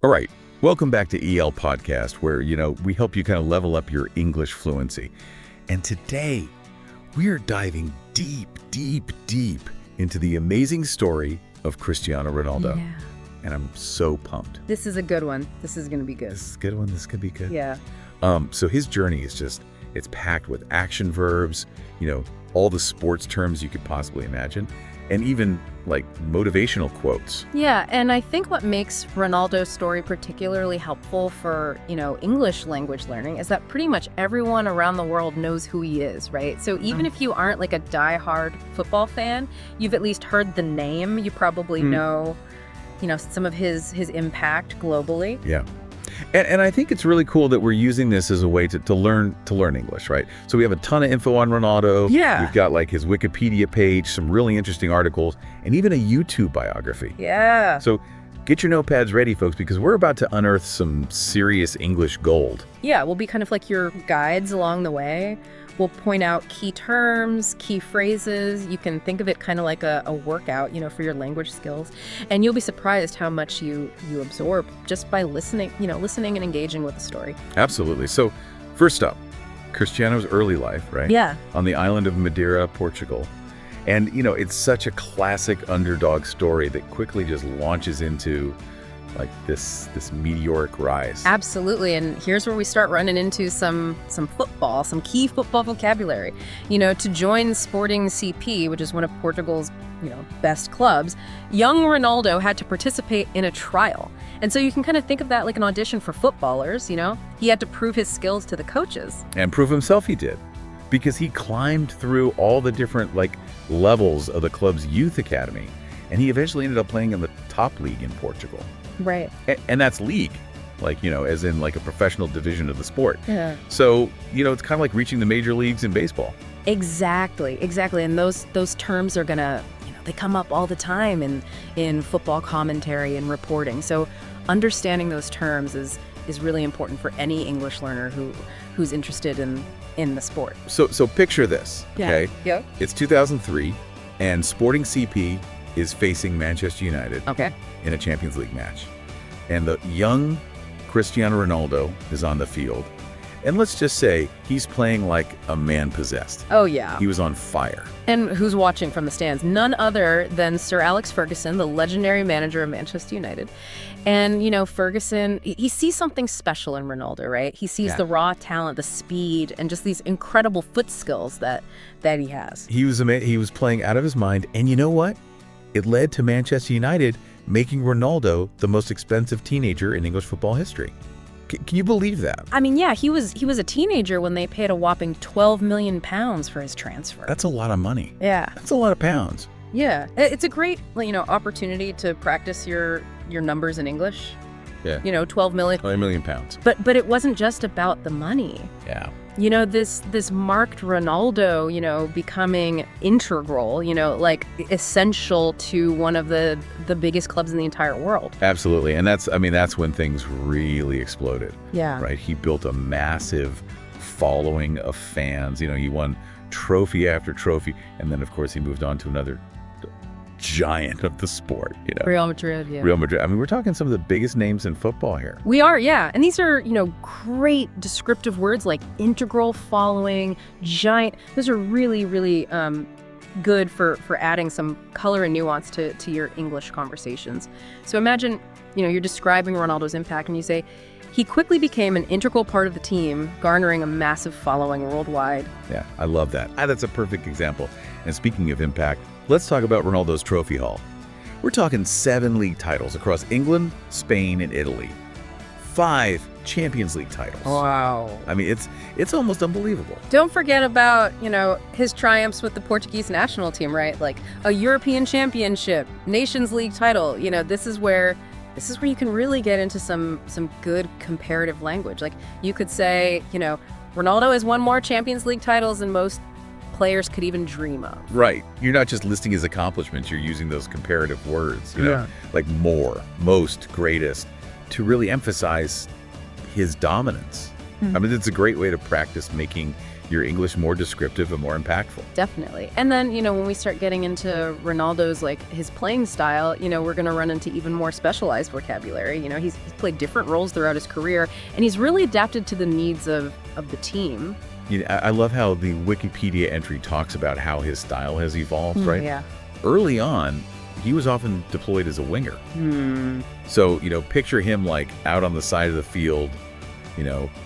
All right, welcome back to EL Podcast, where, we help you kind of level up your English fluency. And today, we are diving deep, deep, deep into the amazing story of Cristiano Ronaldo. Yeah. And I'm so pumped. This is a good one. This is going to be good. This is a good one. This could be good. Yeah. So his journey is it's packed with action verbs, all the sports terms you could possibly imagine, and even like motivational quotes. Yeah, and I think what makes Ronaldo's story particularly helpful for, English language learning is that pretty much everyone around the world knows who he is, right? So even if you aren't like a diehard football fan, you've at least heard the name. You probably know, some of his impact globally. Yeah. And I think it's really cool that we're using this as a way to learn English, right? So we have a ton of info on Ronaldo. Yeah. We've got like his Wikipedia page, some really interesting articles, and even a YouTube biography. Yeah. So get your notepads ready, folks, because we're about to unearth some serious English gold. Yeah, we'll be kind of like your guides along the way. We'll point out key terms, key phrases. You can think of it kind of like a workout, for your language skills. And you'll be surprised how much you absorb just by listening and engaging with the story. Absolutely. So first up, Cristiano's early life, right? Yeah. On the island of Madeira, Portugal. And, it's such a classic underdog story that quickly just launches into like this meteoric rise. Absolutely. And here's where we start running into some football, some key football vocabulary. To join Sporting CP, which is one of Portugal's, best clubs, young Ronaldo had to participate in a trial. And so you can kind of think of that like an audition for footballers, He had to prove his skills to the coaches. And prove himself he did. Because he climbed through all the different levels of the club's youth academy. And he eventually ended up playing in the top league in Portugal. Right. And that's league, as in like a professional division of the sport. Yeah. So, it's kind of like reaching the major leagues in baseball. Exactly. And those terms are going to, they come up all the time in football commentary and reporting. So understanding those terms is really important for any English learner who's interested in the sport. So picture this, okay? Yeah. It's 2003, and Sporting CP is facing Manchester United in a Champions League match. And the young Cristiano Ronaldo is on the field. And let's just say he's playing like a man possessed. Oh, yeah. He was on fire. And who's watching from the stands? None other than Sir Alex Ferguson, the legendary manager of Manchester United. And, Ferguson, he sees something special in Ronaldo, right? He sees the raw talent, the speed, and just these incredible foot skills that he has. He was playing out of his mind. And you know what? It led to Manchester United making Ronaldo the most expensive teenager in English football history. Can you believe that? I mean, yeah, he was a teenager when they paid a whopping £12 million for his transfer. That's a lot of money. Yeah. That's a lot of pounds. Yeah. It's a great, opportunity to practice your numbers in English. Yeah. 12 million. 20 million pounds. But it wasn't just about the money. Yeah. This marked Ronaldo, becoming integral, essential to one of the biggest clubs in the entire world. Absolutely. And that's when things really exploded. Yeah. Right? He built a massive following of fans. He won trophy after trophy. And then, of course, he moved on to another giant of the sport, Real Madrid, yeah. Real Madrid. We're talking some of the biggest names in football here. We are, yeah. And these are, great descriptive words like integral, following, giant. Those are really, really good for adding some color and nuance to your English conversations. So imagine, you're describing Ronaldo's impact and you say, he quickly became an integral part of the team, garnering a massive following worldwide. Yeah, I love that. That's a perfect example. And speaking of impact, let's talk about Ronaldo's trophy haul. We're talking 7 league titles across England, Spain, and Italy. 5 Champions League titles. Wow. It's almost unbelievable. Don't forget about, his triumphs with the Portuguese national team, right? Like a European championship, Nations League title. This is where you can really get into some good comparative language. Like you could say, Ronaldo has won more Champions League titles than most players could even dream of. Right. You're not just listing his accomplishments, you're using those comparative words, Yeah. like more, most, greatest, to really emphasize his dominance. It's a great way to practice making your English more descriptive and more impactful. Definitely. And then, when we start getting into Ronaldo's, his playing style, we're going to run into even more specialized vocabulary. He's played different roles throughout his career, and he's really adapted to the needs of the team. I love how the Wikipedia entry talks about how his style has evolved, right? Yeah. Early on, he was often deployed as a winger. So, picture him out on the side of the field,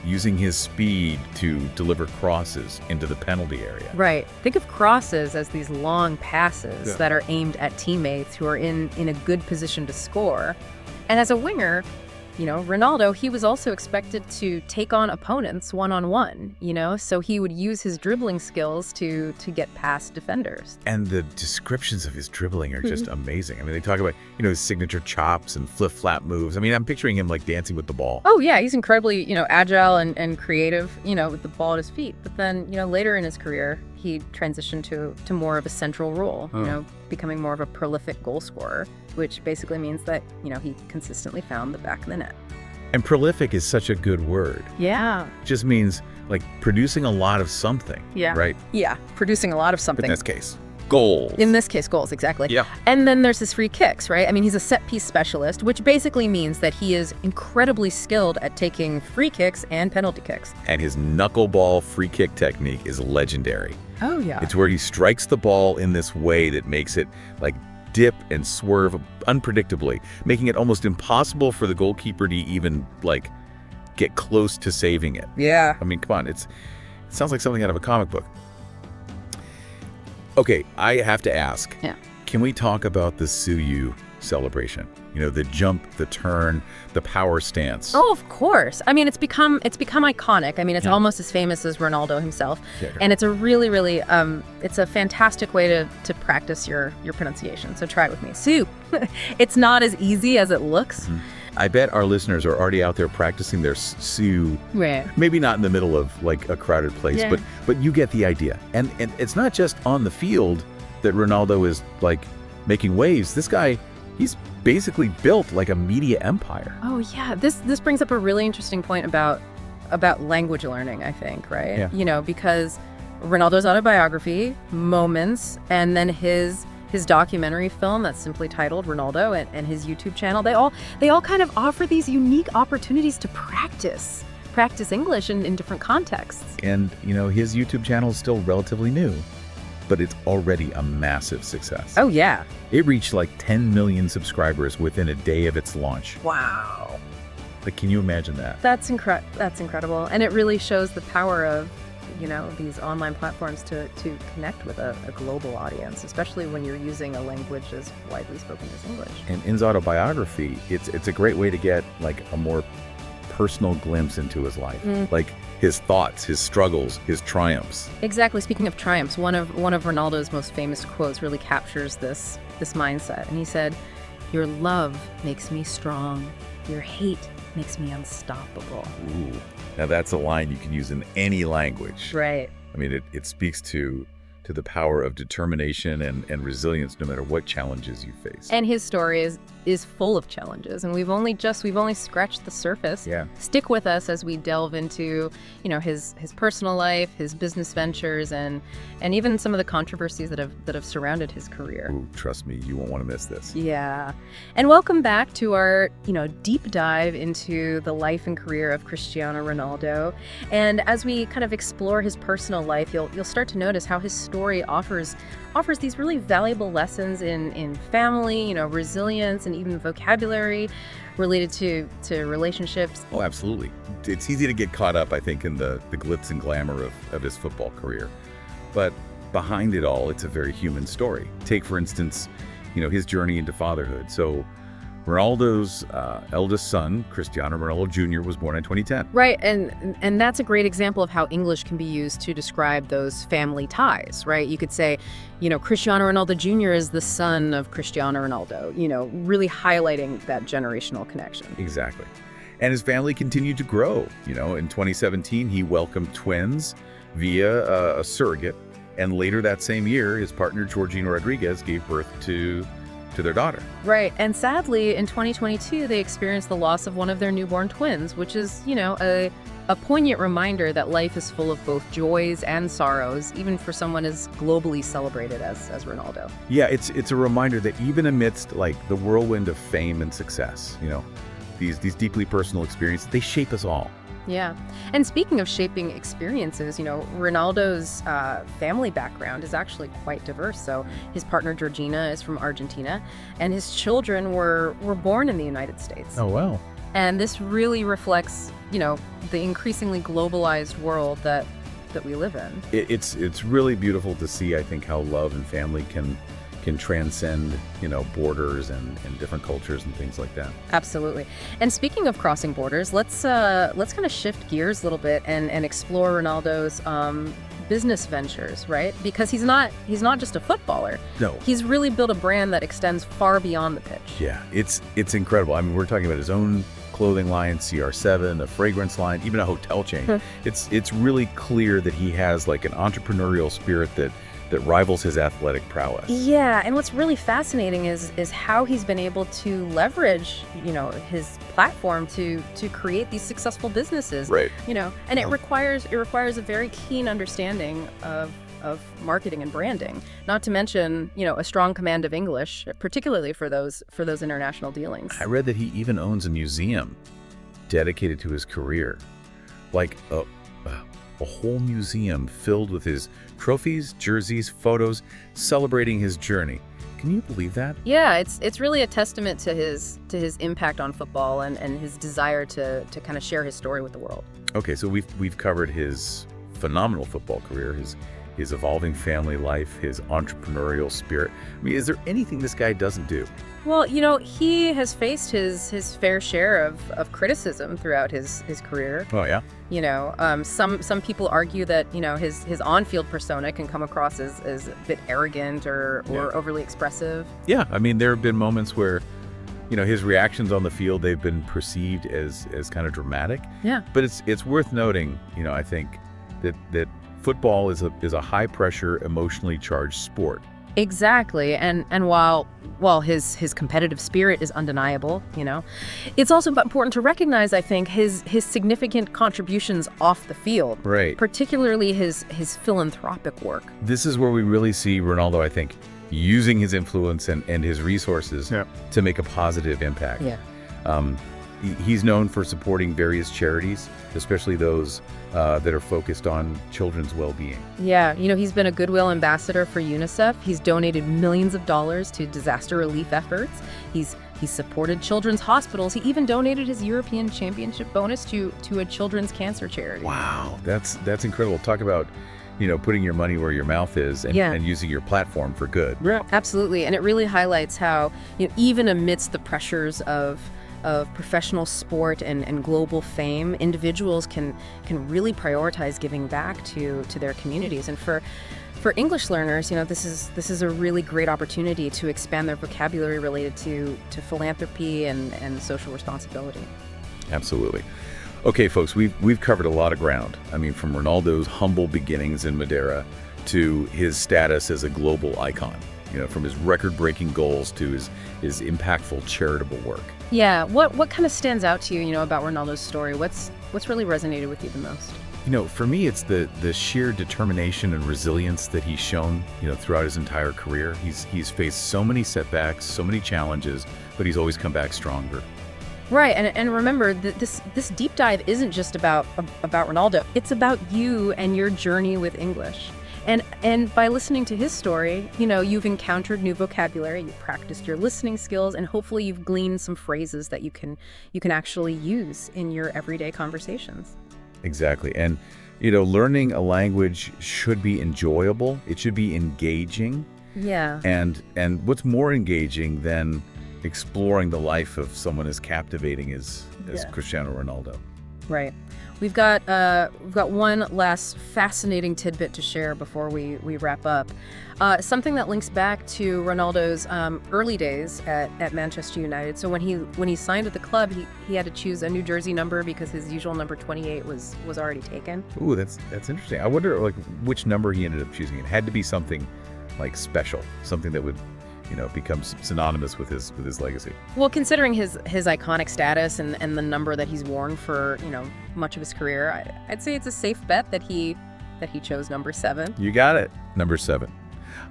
using his speed to deliver crosses into the penalty area. Right. Think of crosses as these long passes that are aimed at teammates who are in a good position to score. And as a winger, Ronaldo, he was also expected to take on opponents one-on-one, so he would use his dribbling skills to get past defenders. And the descriptions of his dribbling are just amazing. I mean, they talk about, his signature chops and flip-flap moves. I mean, I'm picturing him dancing with the ball. Oh, yeah, he's incredibly, agile and creative, with the ball at his feet. But then, later in his career, he transitioned to more of a central role, becoming more of a prolific goal scorer, which basically means that, he consistently found the back of the net. And prolific is such a good word. Yeah. It just means producing a lot of something. Yeah. Right? Yeah, producing a lot of something. In this case, goals. In this case, goals, exactly. Yeah. And then there's his free kicks, right? I mean, he's a set piece specialist, which basically means that he is incredibly skilled at taking free kicks and penalty kicks. And his knuckleball free kick technique is legendary. Oh, yeah. It's where he strikes the ball in this way that makes it dip and swerve unpredictably, making it almost impossible for the goalkeeper to even get close to saving it. Yeah. I mean, come on, it sounds like something out of a comic book. Okay, I have to ask. Yeah. Can we talk about the Suyu celebration? The jump, the turn, the power stance. Oh, of course. I mean, it's become iconic. I mean, it's almost as famous as Ronaldo himself. Yeah. And it's a really, really, it's a fantastic way to practice your pronunciation. So try it with me. Su. It's not as easy as it looks. I bet our listeners are already out there practicing their Su. Right. Maybe not in the middle of a crowded place, but you get the idea. And it's not just on the field that Ronaldo is making waves. This guy, he's basically built a media empire. Oh yeah, this brings up a really interesting point about language learning, I think, right? Yeah. Because Ronaldo's autobiography, Moments, and then his documentary film that's simply titled Ronaldo and his YouTube channel, they all kind of offer these unique opportunities to practice English in different contexts. And his YouTube channel is still relatively new, but it's already a massive success. Oh yeah. It reached 10 million subscribers within a day of its launch. Wow. Can you imagine that? That's incredible. And it really shows the power of, these online platforms to connect with a global audience, especially when you're using a language as widely spoken as English. And in his autobiography, it's a great way to get a more personal glimpse into his life. His thoughts, his struggles, his triumphs. Exactly. Speaking of triumphs, one of Ronaldo's most famous quotes really captures this mindset. And he said, "Your love makes me strong. Your hate makes me unstoppable." Ooh. Now that's a line you can use in any language. Right. I mean, it speaks to the power of determination and resilience no matter what challenges you face. And his story is full of challenges, and we've only scratched the surface. Yeah. Stick with us as we delve into, his personal life, his business ventures, and even some of the controversies that have surrounded his career. Ooh, trust me, you won't want to miss this. Yeah. And welcome back to our, deep dive into the life and career of Cristiano Ronaldo. And as we kind of explore his personal life, you'll start to notice how his story offers these really valuable lessons in family, resilience, and even vocabulary related to relationships. Oh, absolutely. It's easy to get caught up, I think, in the glitz and glamour of his football career. But behind it all, it's a very human story. Take, for instance, his journey into fatherhood. So Ronaldo's eldest son, Cristiano Ronaldo Jr., was born in 2010. Right, and that's a great example of how English can be used to describe those family ties, right? You could say, Cristiano Ronaldo Jr. is the son of Cristiano Ronaldo, really highlighting that generational connection. Exactly. And his family continued to grow. In 2017, he welcomed twins via a surrogate. And later that same year, his partner, Georgina Rodriguez, gave birth to their daughter. Right. And sadly, in 2022, they experienced the loss of one of their newborn twins, which is, a a poignant reminder that life is full of both joys and sorrows, even for someone as globally celebrated as Ronaldo. Yeah, it's a reminder that even amidst like the whirlwind of fame and success, these deeply personal experiences, they shape us all. Yeah. And speaking of shaping experiences, Ronaldo's family background is actually quite diverse. So his partner Georgina is from Argentina, and his children were born in the United States. Oh, wow. And this really reflects, the increasingly globalized world that we live in. It's really beautiful to see, I think, how love and family can transcend, borders and different cultures and things like that. Absolutely. And speaking of crossing borders, let's kind of shift gears a little bit and explore Ronaldo's business ventures, right? Because he's not just a footballer. No. He's really built a brand that extends far beyond the pitch. Yeah, it's incredible. I mean, we're talking about his own clothing line, CR7, a fragrance line, even a hotel chain. It's really clear that he has like an entrepreneurial spirit that rivals his athletic prowess. Yeah, and what's really fascinating is how he's been able to leverage, his platform to create these successful businesses. Right. And it requires a very keen understanding of marketing and branding, not to mention, a strong command of English, particularly for those international dealings. I read that he even owns a museum dedicated to his career, like a whole museum filled with his trophies, jerseys, photos, celebrating his journey. Can you believe that? Yeah, it's really a testament to his impact on football and his desire to kind of share his story with the world. Okay, so we've covered his phenomenal football career, his evolving family life, his entrepreneurial spirit. I mean, is there anything this guy doesn't do? Well, he has faced his fair share of criticism throughout his career. Oh, yeah? Some people argue that, his on-field persona can come across as a bit arrogant or overly expressive. Yeah, I mean, there have been moments where, his reactions on the field, they've been perceived as kind of dramatic. Yeah. But it's worth noting, I think, that football is a high-pressure, emotionally charged sport. Exactly. And while his competitive spirit is undeniable, it's also important to recognize, I think, his significant contributions off the field. Right. Particularly his philanthropic work. This is where we really see Ronaldo, I think, using his influence and his resources to make a positive impact. Yeah. He's known for supporting various charities, especially those that are focused on children's well-being. Yeah, he's been a goodwill ambassador for UNICEF. He's donated millions of dollars to disaster relief efforts. He's supported children's hospitals. He even donated his European Championship bonus to a children's cancer charity. Wow, that's incredible. Talk about putting your money where your mouth is and using your platform for good. Yeah, absolutely. And it really highlights how even amidst the pressures of professional sport and global fame, individuals can really prioritize giving back to their communities. And for English learners, this is a really great opportunity to expand their vocabulary related to philanthropy and social responsibility. Absolutely. Okay, folks, we've covered a lot of ground. I mean, from Ronaldo's humble beginnings in Madeira to his status as a global icon. From his record-breaking goals to his impactful charitable work. Yeah, what kind of stands out to you, about Ronaldo's story? What's really resonated with you the most? For me, it's the sheer determination and resilience that he's shown, throughout his entire career. He's faced so many setbacks, so many challenges, but he's always come back stronger. Right, and remember that this deep dive isn't just about Ronaldo. It's about you and your journey with English. And by listening to his story, you've encountered new vocabulary, you've practiced your listening skills, and hopefully you've gleaned some phrases that you can actually use in your everyday conversations. Exactly. And, learning a language should be enjoyable. It should be engaging. Yeah. And what's more engaging than exploring the life of someone as captivating as Cristiano Ronaldo? Right. We've got one last fascinating tidbit to share before we wrap up. Something that links back to Ronaldo's early days at Manchester United. So when he signed with the club, he had to choose a New Jersey number because his usual number 28 was already taken. Ooh, that's interesting. I wonder which number he ended up choosing. It had to be something like special, something that would becomes synonymous with his legacy. Well, considering his iconic status and the number that he's worn for, much of his career, I'd say it's a safe bet that he chose number 7. You got it. Number 7.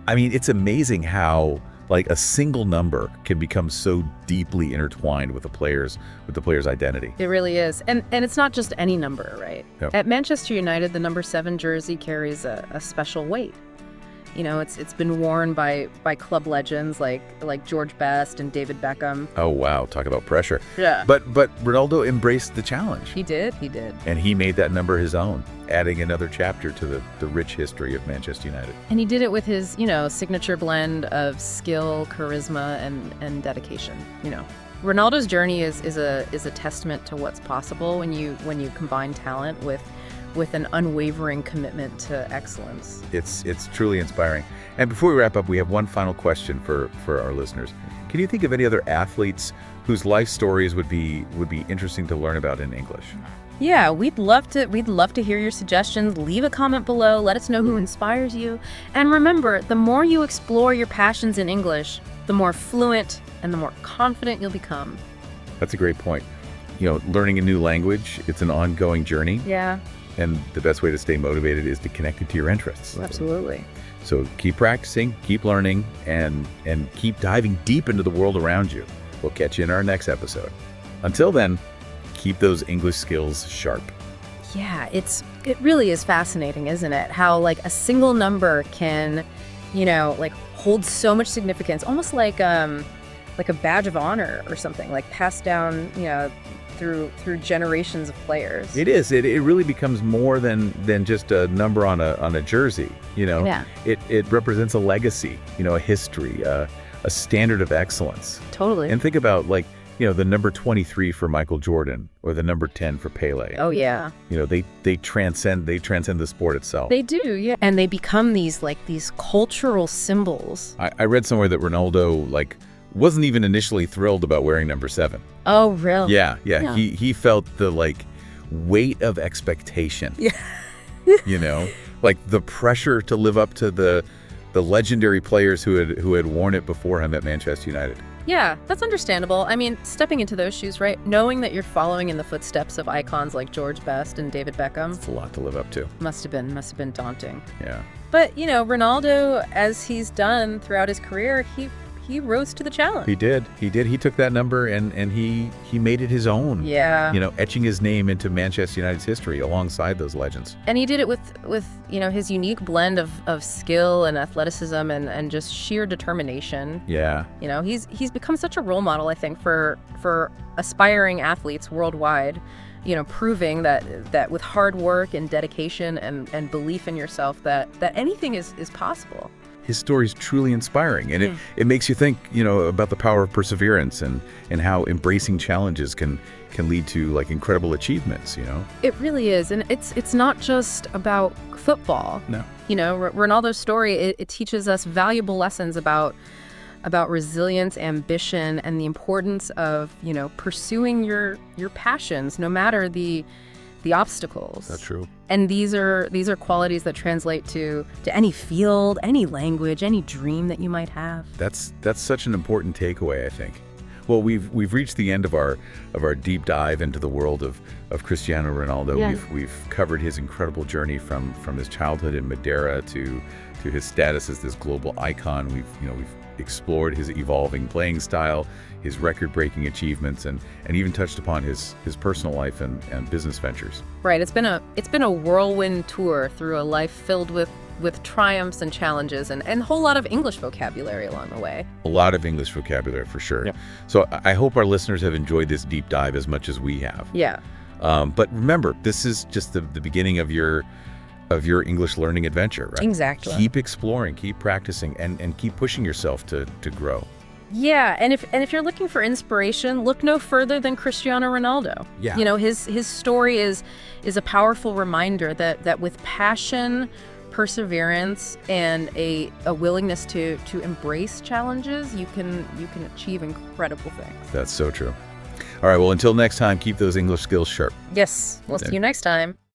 I mean, it's amazing how like a single number can become so deeply intertwined with the player's identity. It really is. And it's not just any number, right? Yep. At Manchester United, the number 7 jersey carries a special weight. It's been worn by club legends like George Best and David Beckham. Oh, wow. Talk about pressure. Yeah. But Ronaldo embraced the challenge. He did. And he made that number his own, adding another chapter to the rich history of Manchester United. And he did it with his, signature blend of skill, charisma, and dedication. Ronaldo's journey is a testament to what's possible when you combine talent with an unwavering commitment to excellence. It's truly inspiring. And before we wrap up, we have one final question for our listeners. Can you think of any other athletes whose life stories would be interesting to learn about in English? Yeah, we'd love to hear your suggestions. Leave a comment below. Let us know who inspires you. And remember, the more you explore your passions in English, the more fluent and the more confident you'll become. That's a great point. Learning a new language, it's an ongoing journey. Yeah. And the best way to stay motivated is to connect it to your interests. Absolutely. So keep practicing, keep learning, and keep diving deep into the world around you. We'll catch you in our next episode. Until then, keep those English skills sharp. Yeah, it really is fascinating, isn't it? How like a single number can, hold so much significance, almost like a badge of honor or something, like passed down, through generations of players. It is. It really becomes more than just a number on a jersey. Yeah. It represents a legacy. A history, a standard of excellence. Totally. And think about the number 23 for Michael Jordan or the number 10 for Pele. Oh yeah. They transcend the sport itself. They do, yeah. And they become these cultural symbols. I read somewhere that Ronaldo wasn't even initially thrilled about wearing number 7. Oh, really? Yeah. He felt the weight of expectation. Yeah. The pressure to live up to the legendary players who had worn it before him at Manchester United. Yeah, that's understandable. I mean, stepping into those shoes, right? Knowing that you're following in the footsteps of icons like George Best and David Beckham. It's a lot to live up to. Must have been daunting. Yeah. But, Ronaldo, as he's done throughout his career, he rose to the challenge. He did. He took that number and he made it his own. Yeah. Etching his name into Manchester United's history alongside those legends. And he did it with his unique blend of skill and athleticism and just sheer determination. Yeah. He's become such a role model, I think, for aspiring athletes worldwide. Proving that with hard work and dedication and belief in yourself that anything is possible. His story is truly inspiring, and it makes you think, about the power of perseverance and how embracing challenges can lead to incredible achievements. It really is, and it's not just about football. No. Ronaldo's story it teaches us valuable lessons about resilience, ambition, and the importance of pursuing your passions, no matter the obstacles. That's true. And these are qualities that translate to any field, any language, any dream that you might have. That's such an important takeaway, I think. Well, we've reached the end of our deep dive into the world of Cristiano Ronaldo. Yeah. We've covered his incredible journey from his childhood in Madeira to his status as this global icon. We've explored his evolving playing style, his record-breaking achievements, and even touched upon his personal life and business ventures. Right. It's been a whirlwind tour through a life filled with triumphs and challenges and a whole lot of English vocabulary along the way. A lot of English vocabulary, for sure. Yeah. So I hope our listeners have enjoyed this deep dive as much as we have. Yeah. But remember, this is just the beginning of your English learning adventure, right? Exactly. Keep exploring, keep practicing, and keep pushing yourself to grow. Yeah, and if you're looking for inspiration, look no further than Cristiano Ronaldo. Yeah. His story is a powerful reminder that with passion, perseverance, and a willingness to embrace challenges, you can achieve incredible things. That's so true. All right, well, until next time, keep those English skills sharp. Yes, we'll see you next time.